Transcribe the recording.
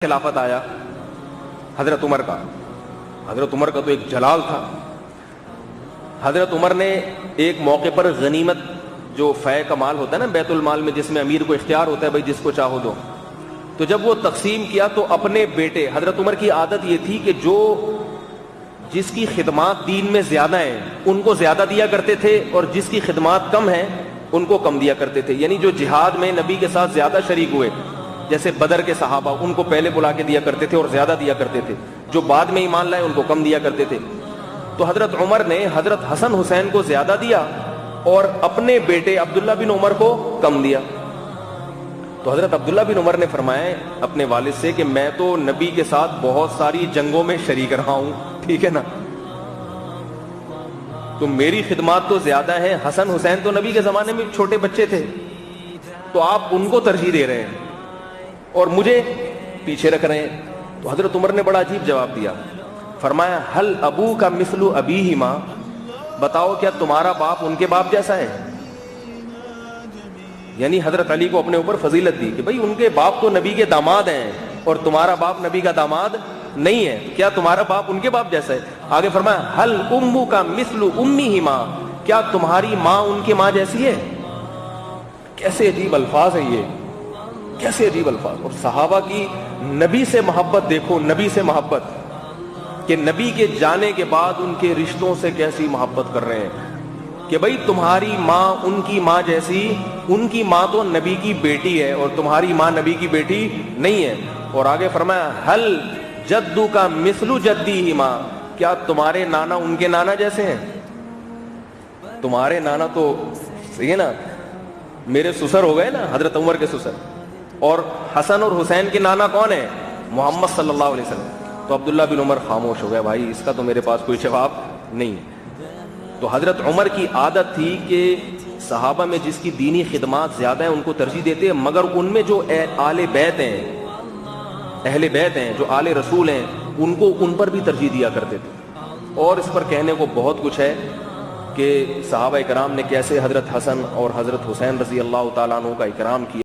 خلافت آیا حضرت عمر کا. حضرت عمر کا تو ایک جلال تھا. حضرت عمر نے ایک موقع پر غنیمت جو فے کا مال ہوتا ہے نا بیت المال میں، جس میں امیر کو اختیار ہوتا ہے بھائی جس کو چاہو دو، تو جب وہ تقسیم کیا تو اپنے بیٹے، حضرت عمر کی عادت یہ تھی کہ جو جس کی خدمات دین میں زیادہ ہیں ان کو زیادہ دیا کرتے تھے اور جس کی خدمات کم ہیں ان کو کم دیا کرتے تھے. یعنی جو جہاد میں نبی کے ساتھ زیادہ شریک ہوئے جیسے بدر کے صحابہ، ان کو پہلے بلا کے دیا کرتے تھے اور زیادہ دیا کرتے تھے. جو بعد میں ایمان لائے ان کو کم دیا کرتے تھے. تو حضرت عمر نے حضرت حسن حسین کو زیادہ دیا اور اپنے بیٹے عبداللہ بن عمر کو کم دیا. تو حضرت عبداللہ بن عمر نے فرمایا اپنے والد سے کہ میں تو نبی کے ساتھ بہت ساری جنگوں میں شریک رہا ہوں، ٹھیک ہے نا، تو میری خدمات تو زیادہ ہیں. حسن حسین تو نبی کے زمانے میں چھوٹے بچے تھے، تو آپ ان کو ترجیح دے رہے ہیں اور مجھے پیچھے رکھ رہے ہیں. تو حضرت عمر نے بڑا عجیب جواب دیا. فرمایا ہل ابو کا مثل ابیہما، بتاؤ کیا تمہارا باپ ان کے باپ جیسا ہے؟ یعنی حضرت علی کو اپنے اوپر فضیلت دی کہ بھئی ان کے باپ تو نبی کے داماد ہیں اور تمہارا باپ نبی کا داماد نہیں ہے، کیا تمہارا باپ ان کے باپ جیسا ہے؟ آگے فرمایا ہل امو کا مثل امیہما، کیا تمہاری ماں ان کی ماں جیسی ہے؟ کیسے عجیب الفاظ ہیں یہ، کیسے عجیب الفاظ. اور صحابہ کی نبی سے محبت دیکھو، نبی سے محبت، کہ نبی کے جانے کے بعد ان کے رشتوں سے کیسی محبت کر رہے ہیں کہ بھئی تمہاری ماں ان کی ماں جیسی، ان کی ماں تو نبی کی بیٹی ہے اور تمہاری ماں نبی کی بیٹی نہیں ہے. اور آگے فرمایا ہل جدو کا مثل جدیہما، کیا تمہارے نانا ان کے نانا جیسے ہیں؟ تمہارے نانا تو صحیح ہے نا، میرے سسر ہو گئے نا، حضرت عمر کے سسر. اور حسن اور حسین کے نانا کون ہیں؟ محمد صلی اللہ علیہ وسلم. تو عبداللہ بن عمر خاموش ہو گیا، بھائی اس کا تو میرے پاس کوئی جواب نہیں. تو حضرت عمر کی عادت تھی کہ صحابہ میں جس کی دینی خدمات زیادہ ہیں ان کو ترجیح دیتے ہیں، مگر ان میں جو آل بیت ہیں، اہل بیت ہیں، جو آل رسول ہیں، ان کو ان پر بھی ترجیح دیا کرتے تھے. اور اس پر کہنے کو بہت کچھ ہے کہ صحابہ اکرام نے کیسے حضرت حسن اور حضرت حسین رضی اللہ تعالیٰ عنہ کا اکرام کیا.